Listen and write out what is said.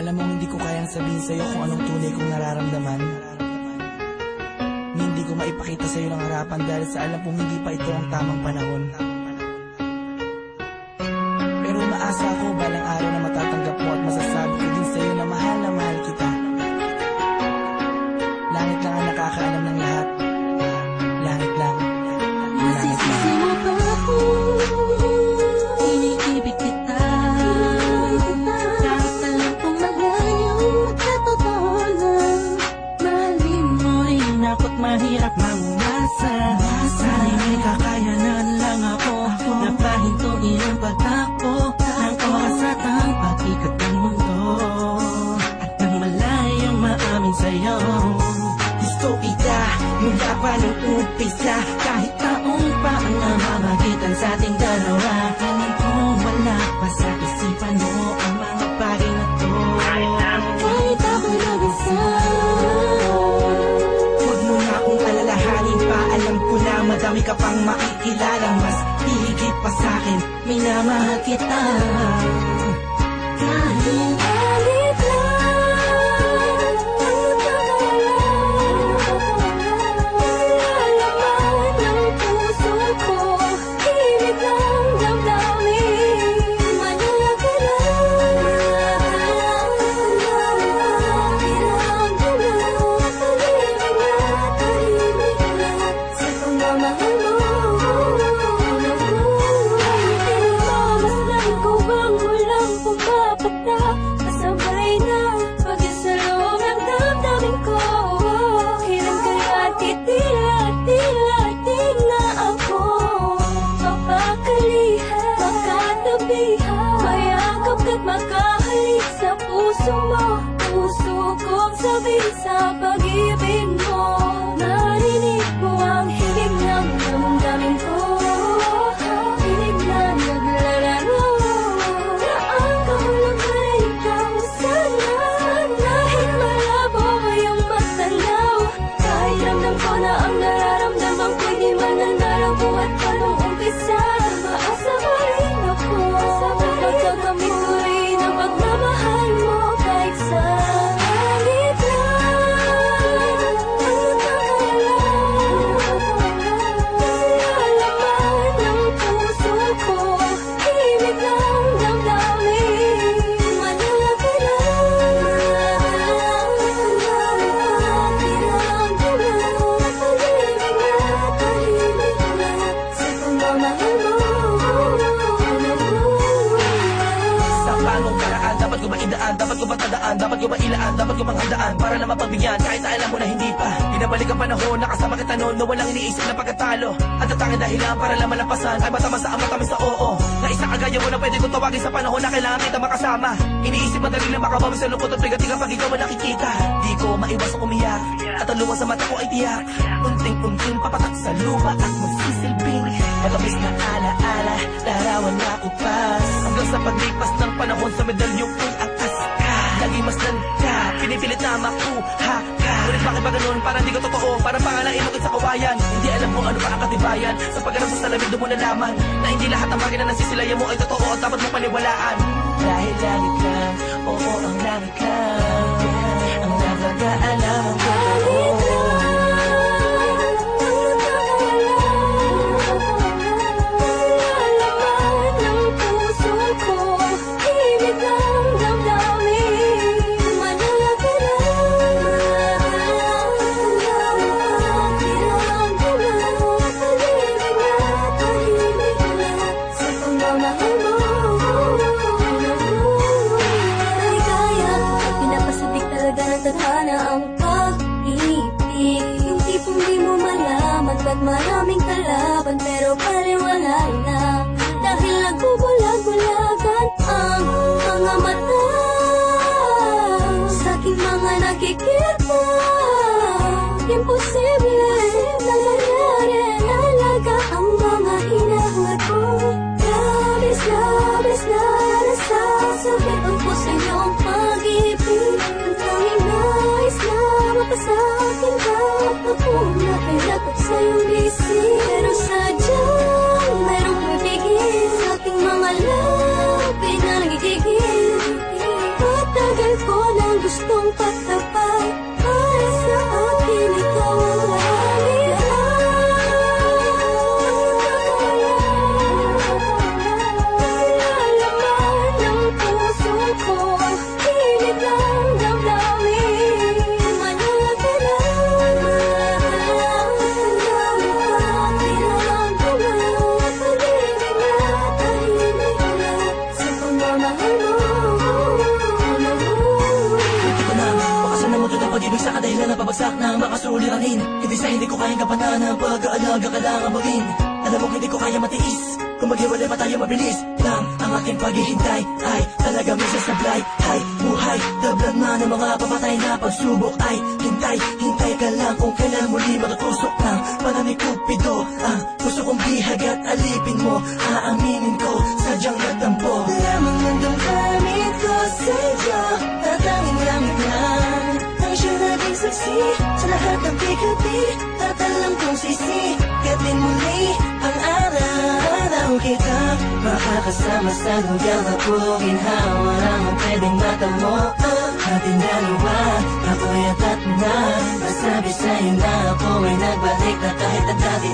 Alam mo, hindi ko kayang sabihin sa'yo kung anong tunay kong nararamdaman. Hindi ko maipakita sa'yo ng harapan dahil sa alam kong hindi pa ito ang tamang panahon. Pero umaasa ako balang araw na matatanggap mo at masasabi ko din sa'yo na mahal kita. Langit lang ang nakakaalam ng lahat. Langit lang. Masisisi mo ba ako? Iniibig kita. Kahit alam kong malayo at totoo lang. Mahalin mo rin ako't mahirap mangumasa. Sana'y may kakayanan lang ako na pahintuin ang pagtakbo ng oras at ang pag-ikot ng mundo. At nang malayong maamin sa'yo, gusto kita mula pa nung umpisa. Kahit taong pa ang namamagitan sa ating dalawa, alam kong wala pa sa isipan mo ang mga bagay na to. Kahit ako'y nag-isa, huwag mo na akong alalahanin pa. Alam ko na madami ka pang makikilalang mas higit pa sa'kin. Minamahal kita. Kahit alit lang ang nalaman ng puso ko, hilig ng damdamin. Manala ka lang, tahimik na sa pagmamahal mo. Mas ko bang walang pumapata, kasabay na pag-isa loob ng damdamin ko. Kailan kaya titila na ako mapakalihan, makatabihan, mayakap ka't makahalik sa puso mo. Puso kong sabihin sa pag-ibig mo, narinig mo ang higig ng damdamin ko. Hinig na naglalaro na ang kahulugan ay ikaw sana. Kahit malabo ngayong magtanaw, kahit ramdam ko na ang nararamdaman ko'y di mananaraw. Buhat pa nung umpisa, maasa pa rin ako. Pagkakamit ko rin ang pagmamahal mo kahit sa langit lang ang nalaman ng puso ko, himig ng damdamin. Manala ka lang, tahimik na sa pagmamahal mo. Sa panong paraan, dapat ko maidaan, dapat ko matandaan, dapat ko mailaan, dapat ko manghandaan para na mapagbigyan kahit na alam mo na hindi pa. Pinabalik ang panahon, nakasama kita noon na walang iniisip na pagkatalo. At ang tanging dahilan para lang malampasan ay matamas sa matamis sa oo. Na isang kagaya mo na pwede kong tawagin sa panahon na kailangan kita makasama. Iniisip madali lang makabawi sa lungkot at bigat kapag ikaw ang nakikita. Di ko maiwasang umiyak at ang luha sa mata ko ay tiyak. Unting-unting papatak sa lupa at magsisilbing matamis na alaala, larawan na kupas. Hanggang sa paglipas ng panahon sa medalyong kung akas ka, lagi masdan ka, pinipilit na makuha ka. Ngunit bakit ba ganun? Parang di ko totoo, parang pangalang inukit sa kawayan. Hindi alam kung ano pa ang katibayan. Sa pagganap sa salamin doon mo nalaman na hindi lahat ng bagay na nasisilayan mo ay totoo at dapat mo paniwalaan. Dahil langit lang, oo ang langit lang ang nakakaalam ang totoo. Tadhana ang pag-ibig. kayang gampanan ang pag-aalaga kailangan maging. Alam mo hindi ko kaya matiis, kung maghiwalay pa tayo mabilis lang. Ang aking paghihintay ay talaga minsan sablay. Hay, buhay, tablan man ang mga papatay na pagsubok. Ay, hintay, hintay ka lang kung kailan muli matutusok ng panamig Cupido. Ang gusto kong bihag at alipin mo, aaminin ko, sadyang nagtampo. Lamang ng damdamin ko sa'yo, tatanging langit lang ang siya naging saksi sa lahat ng di-gabi. At alam kong sisikat din muli ang araw kita makakasama sa lugar na ginhawa ang pwedeng matamo ating dalawa. Ako'y atat na nasabi sa'yo na ako ay nagbalik na kahit ang dati